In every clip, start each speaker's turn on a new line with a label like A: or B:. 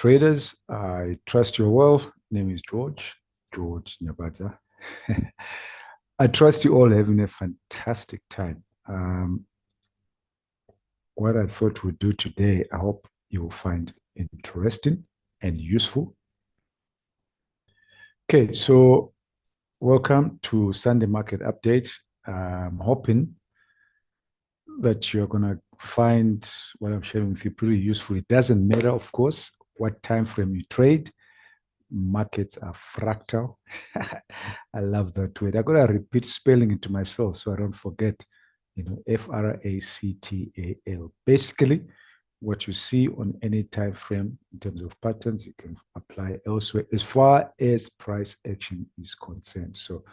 A: traders. I trust you're well. Name is George Nyabata. I trust you all having a fantastic time. What I thought we'd do today, I hope you will find interesting and useful. Okay, so welcome to Sunday Market Update. I'm hoping that you're going to find what I'm sharing with you pretty useful. It doesn't matter, of course, what time frame you trade. Markets are fractal. I love that word. I got to repeat spelling it to myself so I don't forget, Fractal. Basically, what you see on any time frame in terms of patterns, you can apply elsewhere as far as price action is concerned. So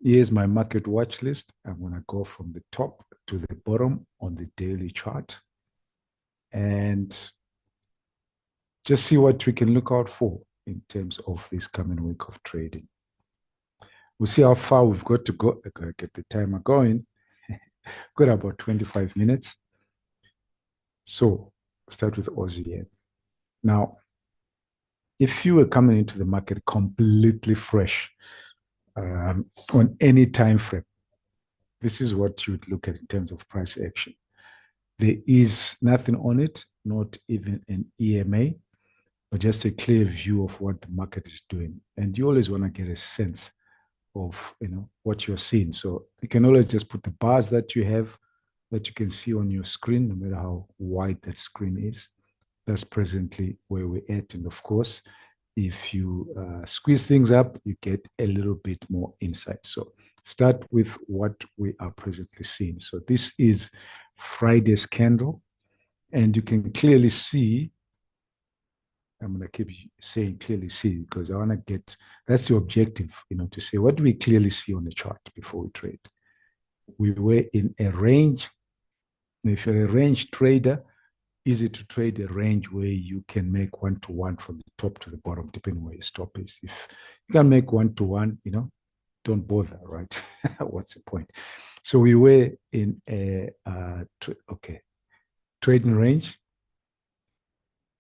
A: here's my market watch list. I'm going to go from the top to the bottom on the daily chart and just see what we can look out for in terms of this coming week of trading. We'll see how far we've got to go. I gotta get the timer going. Got about 25 minutes. So start with Aussie yen. Now, if you were coming into the market completely fresh on any time frame, this is what you would look at in terms of price action. There is nothing on it, not even an EMA, but just a clear view of what the market is doing. And you always want to get a sense of what you're seeing. So you can always just put the bars that you have that you can see on your screen, no matter how wide that screen is. That's presently where we're at. And of course, if you squeeze things up, you get a little bit more insight. So start with what we are presently seeing. So this is Friday's candle, and you can clearly see, I'm going to keep saying clearly see because I want to get, that's the objective, to say, what do we clearly see on the chart before we trade? We were in a range. If you're a range trader, easy to trade a range where you can make one-to-one from the top to the bottom, depending where your stop is. If you can make one-to-one, don't bother, right? What's the point? So we were in a, trading range,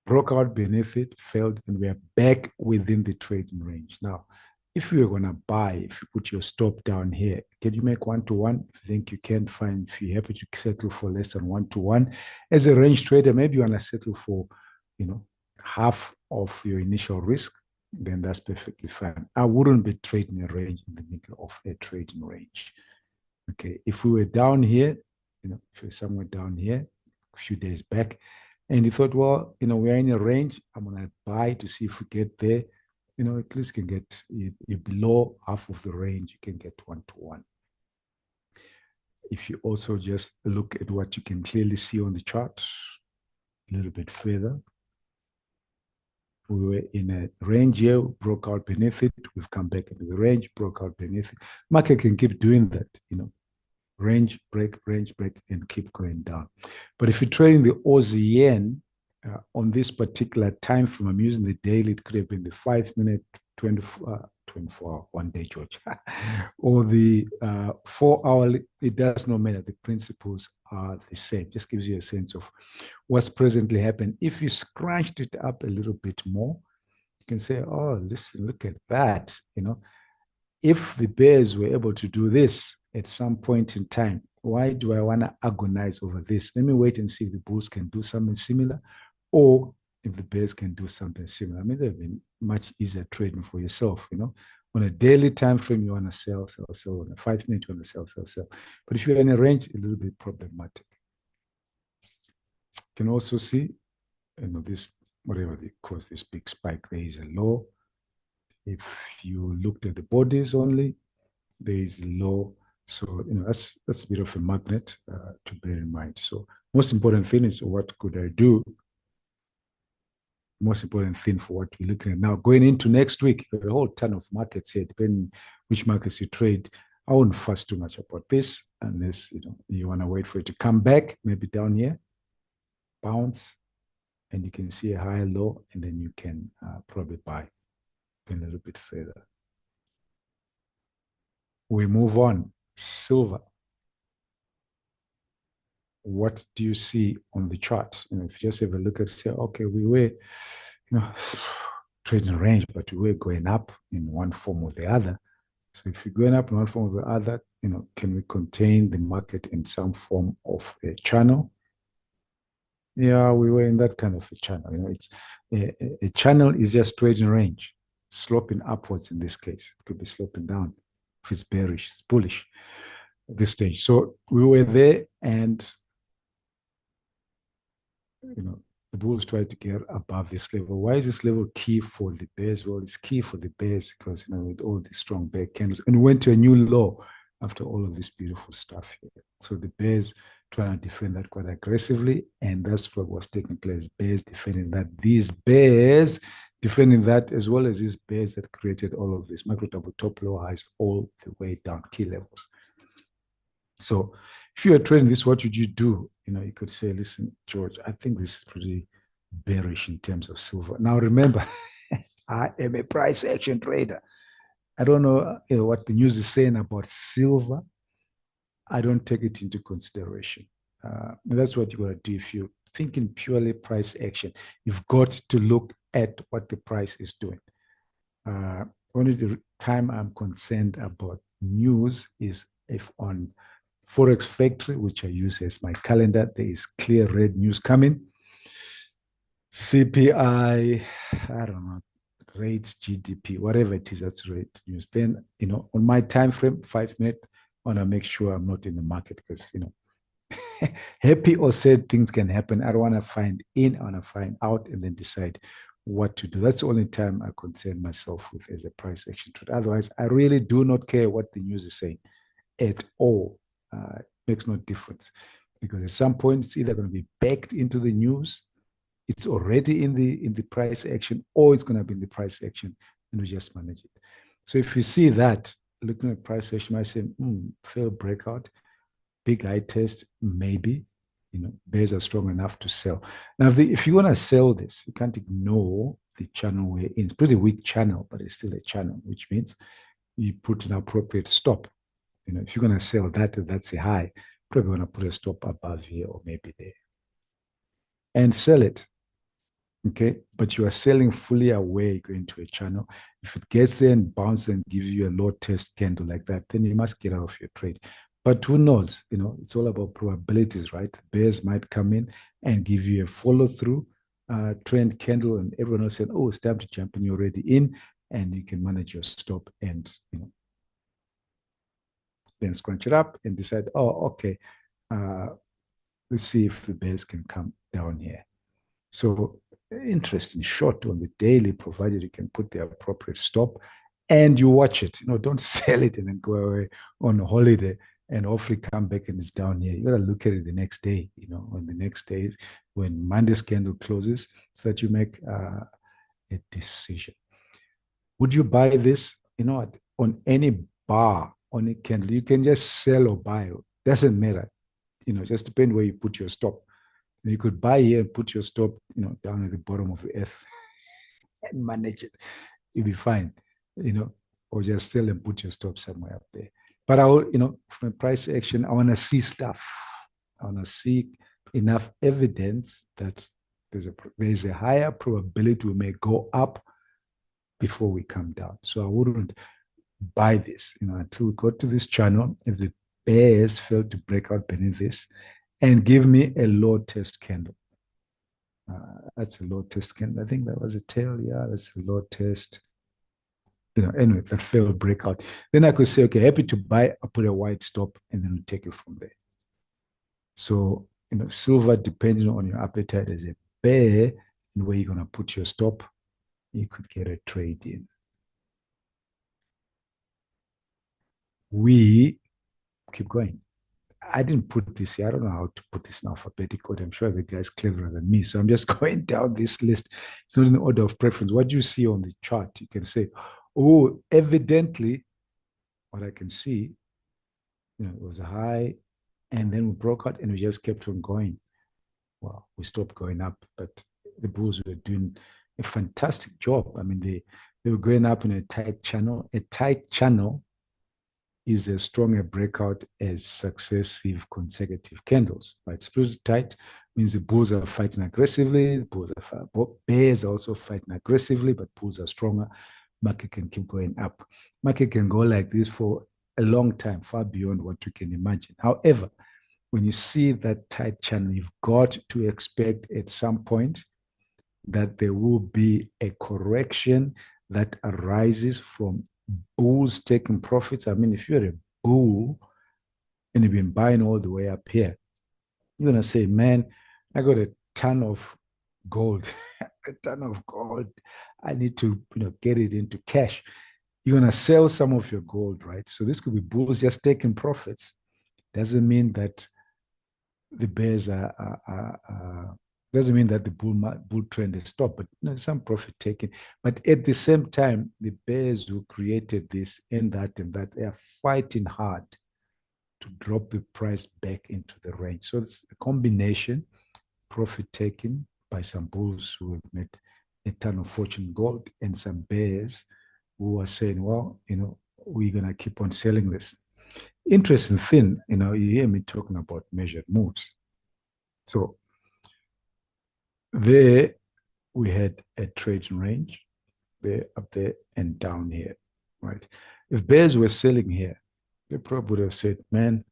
A: broke out beneath it, failed, and we are back within the trading range. Now, if you're going to buy, if you put your stop down here, can you make one-to-one? If you think you can, fine. If you're happy to settle for less than one-to-one, as a range trader, maybe you want to settle for, half of your initial risk, then that's perfectly fine. I wouldn't be trading a range in the middle of a trading range. Okay, if we were down here, if we're somewhere down here, a few days back, and you thought, well, we're in a range, I'm going to buy to see if we get there, at least you can get, you're below half of the range, you can get one-to-one. If you also just look at what you can clearly see on the chart, a little bit further, we were in a range here, broke out beneath it, we've come back into the range, broke out beneath it. Market can keep doing that, range break, and keep going down. But if you're trading the Aussie yen on this particular time frame, I'm using the daily, it could have been the 5-minute, 24-hour, 1 day, George, or the 4-hour, it does not matter. The principles are the same. Just gives you a sense of what's presently happening. If you scrunched it up a little bit more, you can say, oh, listen, look at that. If the bears were able to do this at some point in time, why do I want to agonize over this? Let me wait and see if the bulls can do something similar, or if the bears can do something similar. I mean, they've been much easier trading for yourself, On a daily time frame, you want to sell. On a 5-minute, you want to sell. But if you're in a range, a little bit problematic. You can also see, this, whatever they call this big spike, there is a low. If you looked at the bodies only, there is a low. So, that's a bit of a magnet to bear in mind. So most important thing is, what could I do? Most important thing for what we're looking at now. Going into next week, there are a whole ton of markets here, depending which markets you trade. I won't fuss too much about this unless, you want to wait for it to come back, maybe down here, bounce, and you can see a higher low, and then you can probably buy a little bit further. We move on. Silver. What do you see on the chart? If you just have a look at, say, okay, we were trading range, but we were going up in one form or the other. So if you're going up in one form or the other, can we contain the market in some form of a channel? Yeah, we were in that kind of a channel. It's a channel is just trading range, sloping upwards in this case. It could be sloping down if it's bearish, it's bullish at this stage. So we were there, and the bulls tried to get above this level. Why is this level key for the bears? Well, it's key for the bears because with all these strong bear candles, and we went to a new low after all of this beautiful stuff here. So the bears trying to defend that quite aggressively, and that's what was taking place. Bears defending that. These bears defending that, as well as these bears that created all of this macro double top low highs all the way down key levels. So if you are trading this, what would you do? You could say, listen, George, I think this is pretty bearish in terms of silver. Now, remember, I am a price action trader. I don't know, what the news is saying about silver. I don't take it into consideration. That's what you got to do. If you're thinking purely price action, you've got to look at what the price is doing. Only the time I'm concerned about news is if on Forex Factory, which I use as my calendar, there is clear red news coming. CPI, I don't know, rates, GDP, whatever it is, that's red news. Then, on my time frame, 5 minutes, I want to make sure I'm not in the market because, happy or sad things can happen. I don't want to find in, I want to find out and then decide what to do. That's the only time I concern myself with as a price action trader. Otherwise, I really do not care what the news is saying at all. It makes no difference because at some point it's either going to be backed into the news, it's already in the price action, or it's going to be in the price action, and we just manage it. So if you see that, looking at price action, I say, failed breakout, big high test, maybe, bears are strong enough to sell. Now, if you want to sell this, you can't ignore the channel we're in. It's a pretty weak channel, but it's still a channel, which means you put an appropriate stop. If you're going to sell that, that's a high, probably going to put a stop above here or maybe there and sell it. Okay. But you are selling fully away going to a channel. If it gets there and bounces and gives you a low test candle like that, then you must get out of your trade. But who knows? It's all about probabilities, right? Bears might come in and give you a follow through trend candle, and everyone else said, oh, it's time to jump in. You're already in, and you can manage your stop and, then scrunch it up and decide, oh, okay, let's see if the bears can come down here. So interesting short on the daily, provided you can put the appropriate stop and you watch it. Don't sell it and then go away on holiday and hopefully come back and it's down here. You got to look at it the next day, on the next day when Monday's candle closes, so that you make a decision. Would you buy this? On any bar, on a candle, you can just sell or buy. Doesn't matter. Just depend where you put your stop. You could buy here and put your stop, down at the bottom of the earth and manage it. You'll be fine, or just sell and put your stop somewhere up there. But from a price action, I want to see stuff. I want to see enough evidence that there's a higher probability we may go up before we come down. So I wouldn't buy this, until we go to this channel. If the bears fail to break out beneath this and give me a low test candle, that's a low test candle. I think that was a tail. Yeah, that's a low test. Anyway, that failed breakout. Then I could say, okay, happy to buy. I'll put a wide stop and then we'll take it from there. So, silver, depending on your appetite as a bear and where you're going to put your stop, you could get a trade in. We keep going. I didn't put this here. I don't know how to put this in alphabetic order. I'm sure the guy's cleverer than me. So I'm just going down this list. It's not in order of preference. What you see on the chart, you can say, oh, evidently, what I can see, it was a high, and then we broke out and we just kept on going. Well, we stopped going up, but the bulls were doing a fantastic job. I mean, they were going up in a tight channel. A tight channel is as strong a breakout as successive consecutive candles, right? Split tight means the bulls are fighting aggressively, the bulls are bears are also fighting aggressively, but bulls are stronger. Market can keep going up. Market can go like this for a long time, far beyond what you can imagine. However, when you see that tight channel, you've got to expect at some point that there will be a correction that arises from bulls taking profits. I mean, if you're a bull and you've been buying all the way up here, you're going to say, man, I got a ton of gold, a ton of gold. I need to, get it into cash. You're going to sell some of your gold, right? So this could be bulls just taking profits. Doesn't mean that the bears doesn't mean that the bull trend has stopped, but some profit taking. But at the same time, the bears who created this and that, they are fighting hard to drop the price back into the range. So it's a combination, profit taking by some bulls who have made a ton of fortune gold and some bears who are saying, well, we're going to keep on selling this. Interesting thing, you hear me talking about measured moves. So there we had a trading range, there, up there, and down here, right? If bears were selling here, they probably would have said, man,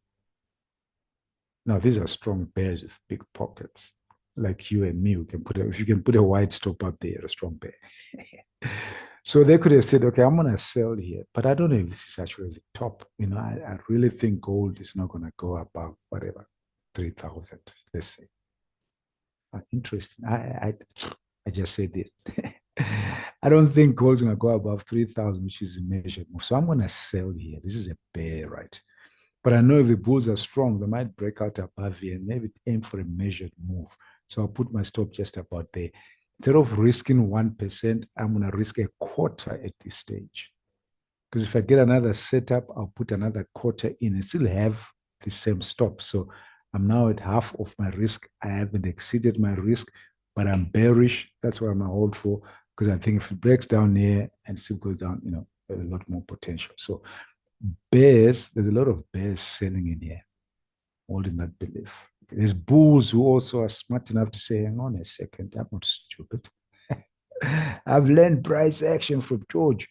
A: now these are strong bears with big pockets. Like you and me, if you can put a wide stop up there, a strong bear. So they could have said, okay, I'm going to sell here, but I don't know if this is actually the top. I really think gold is not going to go above whatever, 3,000, let's say. Interesting. I just said it. I don't think gold's going to go above 3,000, which is a measured move. So I'm going to sell here. This is a bear, right? But I know if the bulls are strong, they might break out above here and maybe aim for a measured move. So I'll put my stop just about there. Instead of risking 1%, I'm going to risk a quarter at this stage. Because if I get another setup, I'll put another quarter in and still have the same stop. So I'm now at half of my risk. I haven't exceeded my risk, but I'm bearish. That's what I'm going to hold for, because I think if it breaks down here and still goes down, a lot more potential. So bears, there's a lot of bears selling in here, holding that belief. There's bulls who also are smart enough to say, hang on a second, I'm not stupid. I've learned price action from George.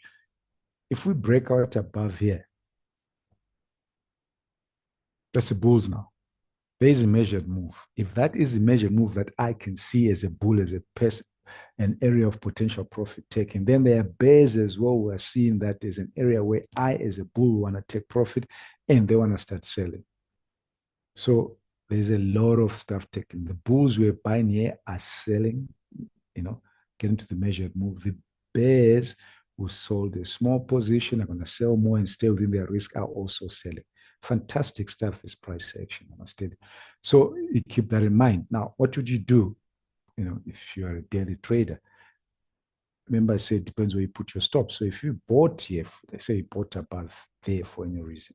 A: If we break out above here, that's the bulls now. There is a measured move. If that is a measured move that I can see as a bull, as a person, an area of potential profit taking, then there are bears as well who are seeing that as an area where I, as a bull, want to take profit and they want to start selling. So there's a lot of stuff taken. The bulls we're buying here are selling, getting to the measured move. The bears who sold a small position are going to sell more and stay within their risk are also selling. Fantastic stuff is price action, I must tell you. So you keep that in mind. Now, what would you do, if you're a daily trader? Remember, I said it depends where you put your stop. So if you bought here, let's say you bought above there for any reason,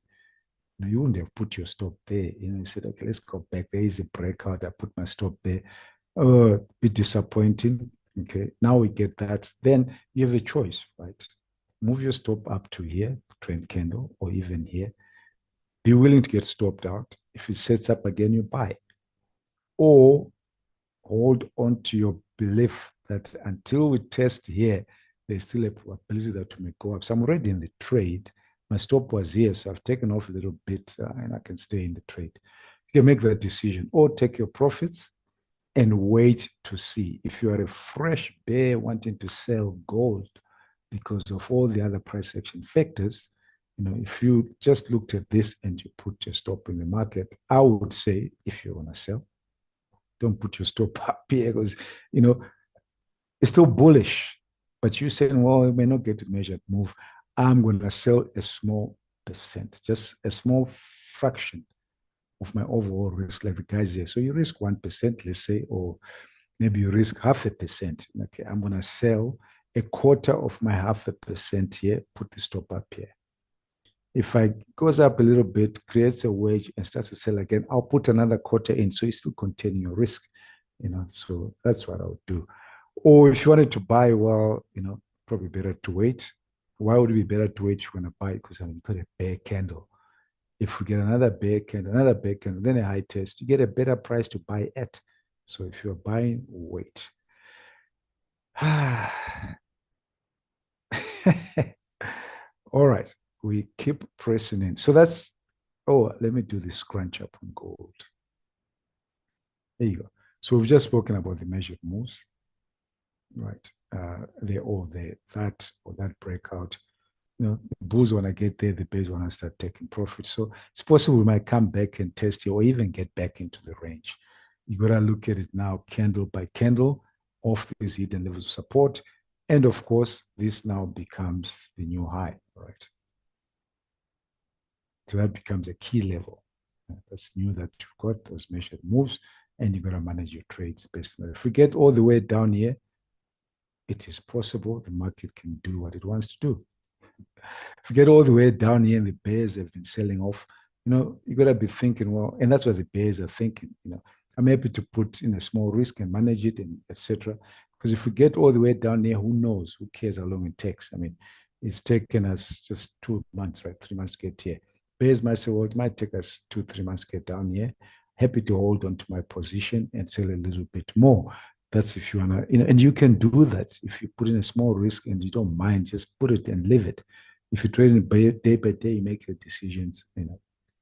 A: you wouldn't have put your stop there. You said, okay, let's go back. There is a breakout. I put my stop there. Oh, a bit disappointing. Okay, now we get that. Then you have a choice, right? Move your stop up to here, trend candle, or even here. Be willing to get stopped out. If it sets up again, you buy. Or hold on to your belief that until we test here, there's still a probability that we may go up. So I'm already in the trade. My stop was here, so I've taken off a little bit and I can stay in the trade. You can make that decision or take your profits and wait to see. If you are a fresh bear wanting to sell gold because of all the other price action factors, if you just looked at this and you put your stop in the market, I would say if you want to sell, don't put your stop up here because, it's still bullish. But you're saying, well, it may not get a measured move. I'm going to sell a small percent, just a small fraction of my overall risk, like the guys here. So you risk 1%, let's say, or maybe you risk 0.5%. Okay, I'm going to sell a quarter of my 0.5% here, put the stop up here. If I goes up a little bit, creates a wedge and starts to sell again, I'll put another quarter in. So you still contain your risk, so that's what I would do. Or if you wanted to buy, well, probably better to wait. Why would it be better to wait if you want to buy? Because you've got a bear candle. If we get another bear candle, then a high test, you get a better price to buy at. So if you're buying, wait. All right, we keep pressing in. So that's, oh, let me do the scrunch up on gold. There you go. So we've just spoken about the measured moves, right? They're all there. That or that breakout. You know, the bulls want to get there, the bears want to start taking profit. So it's possible we might come back and test it or even get back into the range. You got to look at it now, candle by candle, off these hidden levels of support. And of course, this now becomes the new high, right? So that becomes a key level. That's new that you've got those measured moves, and you got to manage your trades based on that. If we get all the way down here, it is possible the market can do what it wants to do. If you get all the way down here and the bears have been selling off, you got to be thinking, well, and that's what the bears are thinking, I'm happy to put in a small risk and manage it and etc. Because if we get all the way down here, who knows? Who cares how long it takes? I mean, it's taken us just 2 months, right? 3 months to get here. Bears might say, well, it might take us 2-3 months to get down here. Happy to hold on to my position and sell a little bit more. That's if you want to, and you can do that if you put in a small risk and you don't mind, just put it and leave it. If you're trading day by day, you make your decisions,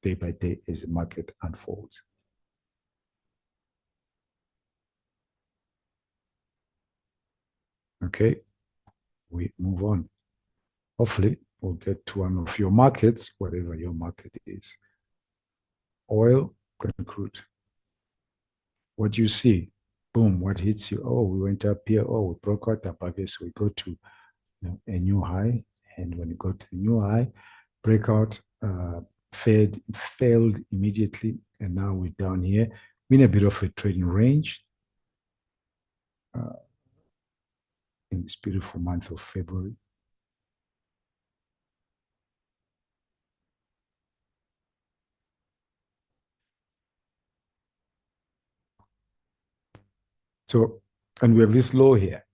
A: day by day as the market unfolds. Okay, we move on. Hopefully, we'll get to one of your markets, whatever your market is. Oil and crude. What do you see? Boom, what hits you? Oh, we went up here. Oh, we broke out above here. So we go to a new high. And when you go to the new high, breakout failed immediately. And now we're down here. We're in a bit of a trading range in this beautiful month of February. So, and we have this low here.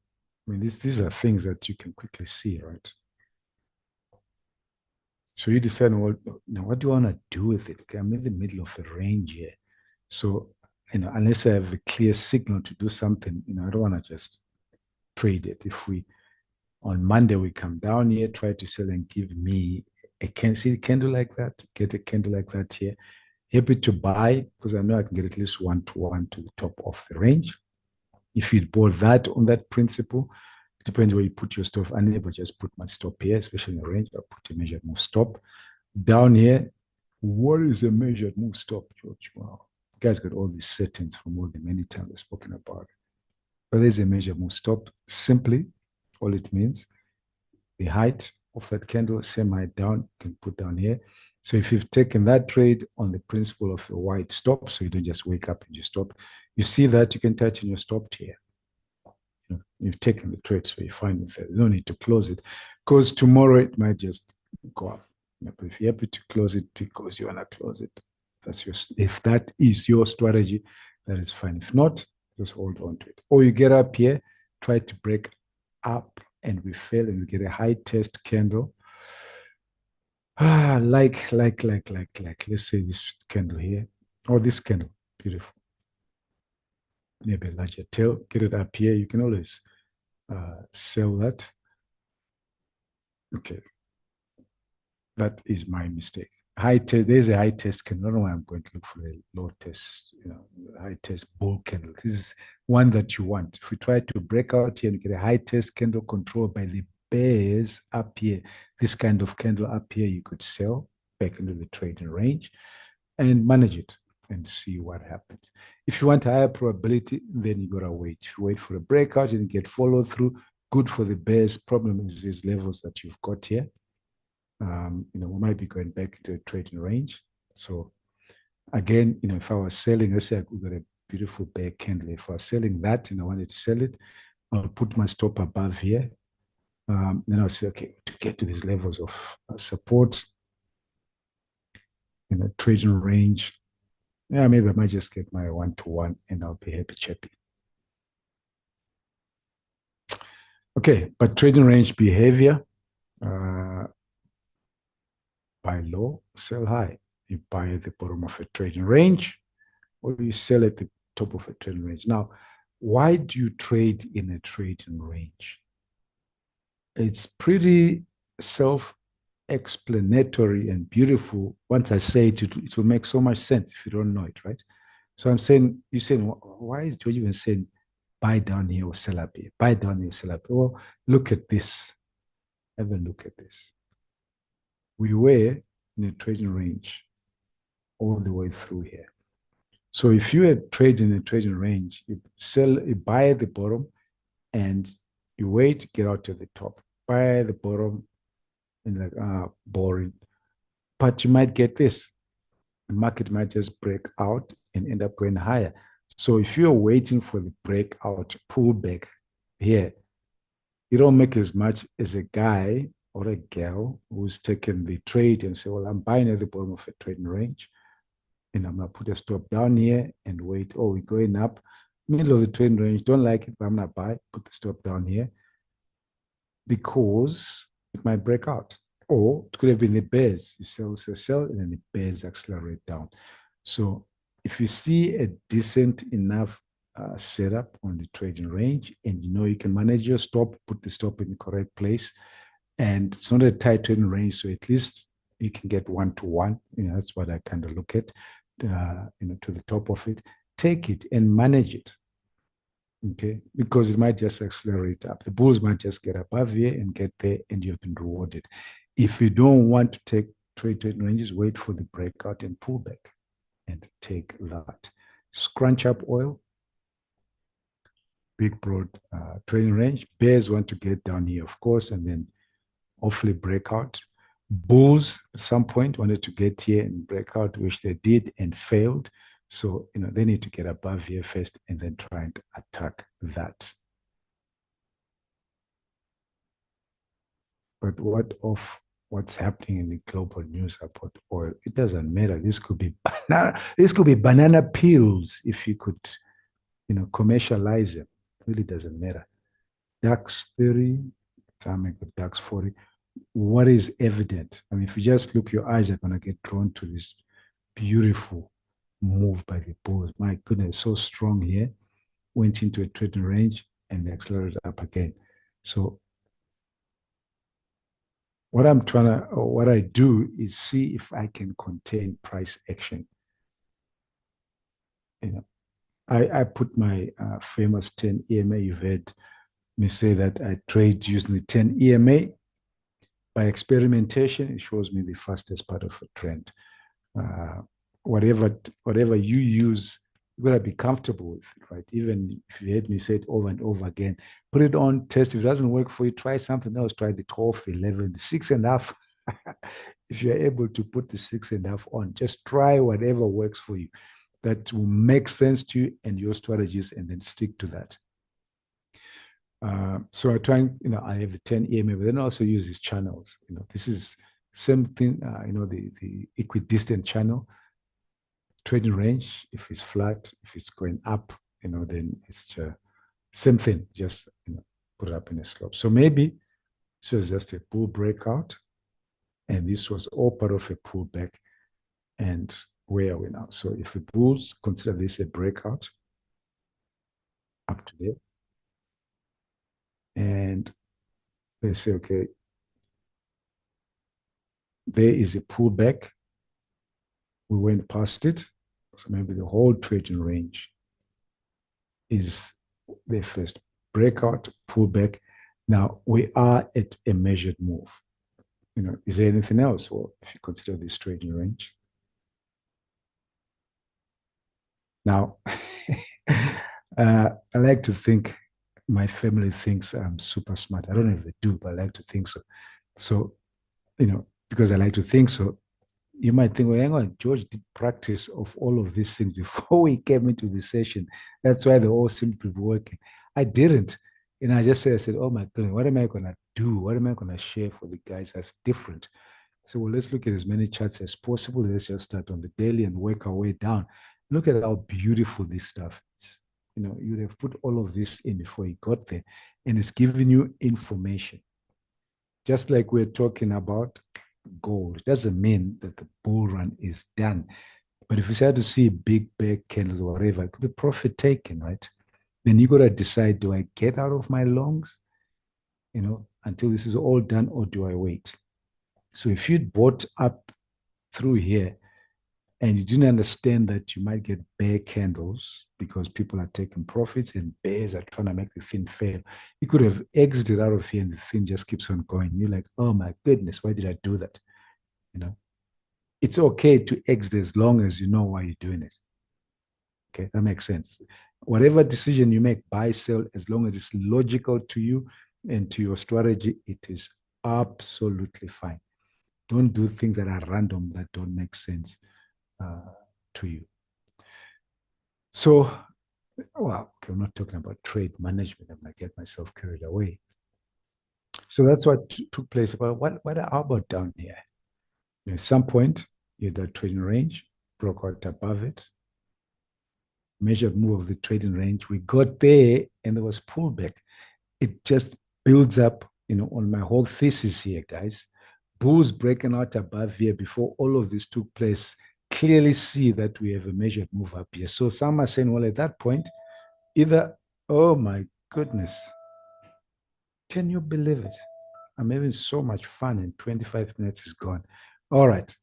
A: I mean, these are things that you can quickly see, right? So you decide, well, now what do you want to do with it? Okay, I'm in the middle of a range here. So, unless I have a clear signal to do something, I don't want to just trade it. If on Monday we come down here, try to sell and give me a candle like that, get a candle like that here. Happy to buy because I know I can get at least 1-to-1 to the top of the range. If you bought that on that principle, it depends where you put your stop. I never just put my stop here, especially in the range. I'll put a measured move stop. Down here, what is a measured move stop, George? Wow. You guys got all these settings from all the many times I've spoken about. But there's a measured move stop. Simply, all it means, the height of that candle, same height down, you can put down here. So if you've taken that trade on the principle of a wide stop, so you don't just wake up and you stop, you see that you can touch and you're stopped here. You've taken the trade, so you find it. There's no need to close it because tomorrow it might just go up. But if you're happy to close it because you want to close it, if that is your strategy, that is fine. If not, just hold on to it. Or you get up here, try to break up, and we fail, and we get a high test candle. Like, let's say this candle here, or this candle, beautiful. Maybe a larger tail, get it up here. You can always sell that. Okay, that is my mistake. High test, there's a high test candle. I don't know why I'm going to look for a low test, high test bull candle. This is one that you want. If we try to break out here and get a high test candle controlled by the bears up here, this kind of candle up here, you could sell back into the trading range and manage it and see what happens. If you want a higher probability, then you gotta wait. If you wait for a breakout and get follow through, good for the bears. Problem is these levels that you've got here. We might be going back into a trading range. So again, if I was selling, let's say we got a beautiful bear candle. If I was selling that and I wanted to sell it, I'll put my stop above here. Then I'll say, okay, to get to these levels of support, trading range, maybe I might just get my 1-to-1 and I'll be happy chappy. Okay, but trading range behavior, buy low, sell high. you buy at the bottom of a trading range, or you sell at the top of a trading range. Now, why do you trade in a trading range? It's pretty self-explanatory and beautiful. Once I say it, it will make so much sense if you don't know it, right? So I'm saying, you're saying, why is George even saying buy down here or sell up here? Buy down here or sell up here? Well, look at this. Have a look at this. We were in a trading range all the way through here. So if you are trading in a trading range, you buy at the bottom and you wait, get out to the top. Buy at the bottom and like, boring. But you might get this. The market might just break out and end up going higher. So if you're waiting for the breakout pullback here, you don't make as much as a guy or a girl who's taken the trade and say, well, I'm buying at the bottom of a trading range and I'm going to put a stop down here and wait. Oh, we're going up. Middle of the trading range. Don't like it, but I'm going to buy. Put the stop down here because it might break out. Or it could have been the bears. You sell, and then the bears accelerate down. So if you see a decent enough setup on the trading range and you know you can manage your stop, put the stop in the correct place, and it's not a tight trading range, so at least you can get 1-to-1. That's what I kind of look at, to the top of it. Take it and manage it. Okay, because it might just accelerate up. The bulls might just get above here and get there, and you've been rewarded. If you don't want to take trade ranges, wait for the breakout and pull back and take that. Scrunch up oil, big broad trading range. Bears want to get down here, of course, and then hopefully break out. Bulls at some point wanted to get here and break out, which they did and failed. So, they need to get above here first and then try and attack that. But what of what's happening in the global news about oil? It doesn't matter. This could be banana peels if you could, commercialize them. It really doesn't matter. DAX 30, DAX 40. What is evident? I mean, if you just look, your eyes are going to get drawn to this beautiful move by the bulls. My goodness, so strong here. Went into a trading range and accelerated up again. So what I do is see if I can contain price action. I put my famous 10 EMA. You've heard me say that I trade using the 10 EMA. By experimentation, it shows me the fastest part of a trend. Whatever you use, you gotta be comfortable with it, right? Even if you heard me say it over and over again, put it on, test. If it doesn't work for you, try something else. Try the 12, the 11, the 6.5. If you're able to put the 6.5 on, just try whatever works for you. That will make sense to you and your strategies, and then stick to that. So I try and, I have a 10 EMA, but then I also use these channels. This is same thing, the equidistant channel, trading range. If it's flat, if it's going up, then it's just same thing, just, put it up in a slope. So maybe this was just a bull breakout, and this was all part of a pullback. And where are we now? So if the bulls consider this a breakout up to there, and they say, okay, there is a pullback. We went past it. So maybe the whole trading range is the first breakout, pullback. Now we are at a measured move. Is there anything else? Well, if you consider this trading range. Now, I like to think my family thinks I'm super smart. I don't know if they do, but I like to think so. So, because I like to think so, you might think, well, hang on, George did practice of all of these things before we came into the session. That's why they all seem to be working. I didn't. I said, oh my God, what am I going to do? What am I going to share for the guys that's different? So, well, let's look at as many charts as possible. Let's just start on the daily and work our way down. Look at how beautiful this stuff is. You'd have put all of this in before you got there, and it's giving you information. Just like we're talking about gold. It doesn't mean that the bull run is done. But if you start to see big bear candles or whatever, it could be profit taken, right? Then you got to decide, do I get out of my longs, until this is all done, or do I wait? So if you'd bought up through here and you didn't understand that you might get bear candles because people are taking profits and bears are trying to make the thing fail, you could have exited out of here and the thing just keeps on going. You're like, oh my goodness, why did I do that? It's okay to exit as long as you know why you're doing it. Okay, that makes sense. Whatever decision you make, buy, sell, as long as it's logical to you and to your strategy, it is absolutely fine. Don't do things that are random, that don't make sense to you. So, well, okay, I'm not talking about trade management. I might get myself carried away. So that's what took place. But what about down here? At some point, you had that trading range, broke out above it, measured move of the trading range. We got there and there was pullback. It just builds up, on my whole thesis here, guys. Bulls breaking out above here before all of this took place. Clearly see that we have a measured move up here. So some are saying, well, at that point, either, oh my goodness, can you believe it? I'm having so much fun and 25 minutes is gone. All right.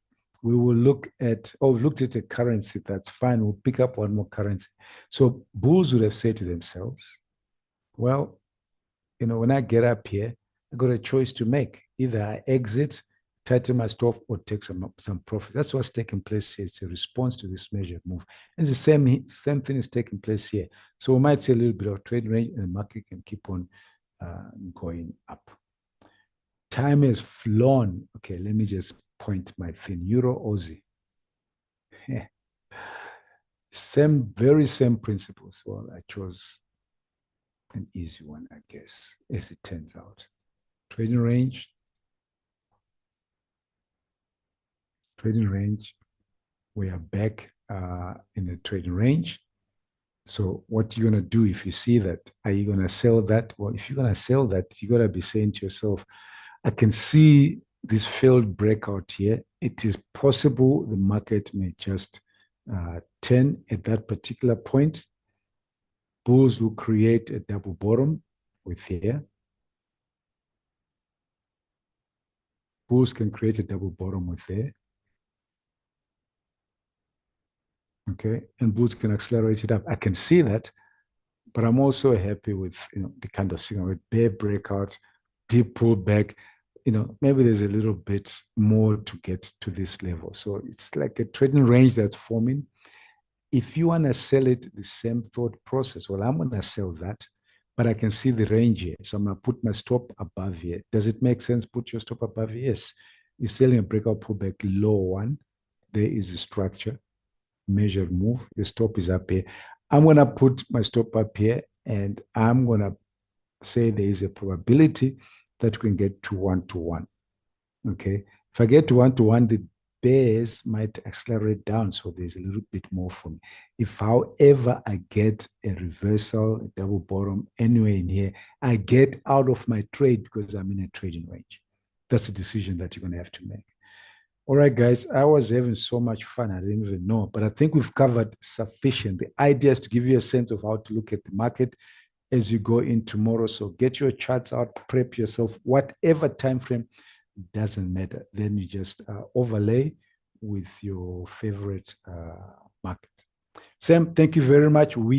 A: We will look at, we've looked at a currency. That's fine. We'll pick up one more currency. So bulls would have said to themselves, well, when I get up here, I got a choice to make. Either I exit, tighten my stop, or take some profit. That's what's taking place here. It's a response to this measured move. And the same thing is taking place here. So we might see a little bit of trade range and the market can keep on going up. Time has flown. Okay, let me just point my thing. Euro Aussie. Very same principles. Well, I chose an easy one, I guess, as it turns out. Trading range. We are back in the trading range. So what you're going to do if you see that? Are you going to sell that? Well, if you're going to sell that, you got to be saying to yourself, I can see this failed breakout here. It is possible the market may just turn at that particular point. Bulls will create a double bottom with here. Bulls can create a double bottom with there. Okay, and bulls can accelerate it up. I can see that, but I'm also happy with the kind of signal with bear breakout, deep pullback. Maybe there's a little bit more to get to this level. So it's like a trading range that's forming. If you want to sell it, the same thought process. Well, I'm going to sell that, but I can see the range here. So I'm going to put my stop above here. Does it make sense? Put your stop above here. Yes. You're selling a breakout pullback low one. There is a structure, measured move. Your stop is up here. I'm going to put my stop up here and I'm going to say there is a probability that we can get to 1-to-1. Okay. If I get to 1-to-1, the bears might accelerate down. So there's a little bit more for me. If, however, I get a reversal, a double bottom anywhere in here, I get out of my trade because I'm in a trading range. That's a decision that you're going to have to make. All right, guys, I was having so much fun. I didn't even know, but I think we've covered sufficient. The idea is to give you a sense of how to look at the market as you go in tomorrow. So get your charts out, prep yourself, whatever time frame, doesn't matter. Then you just overlay with your favorite market. Sam, thank you very much. We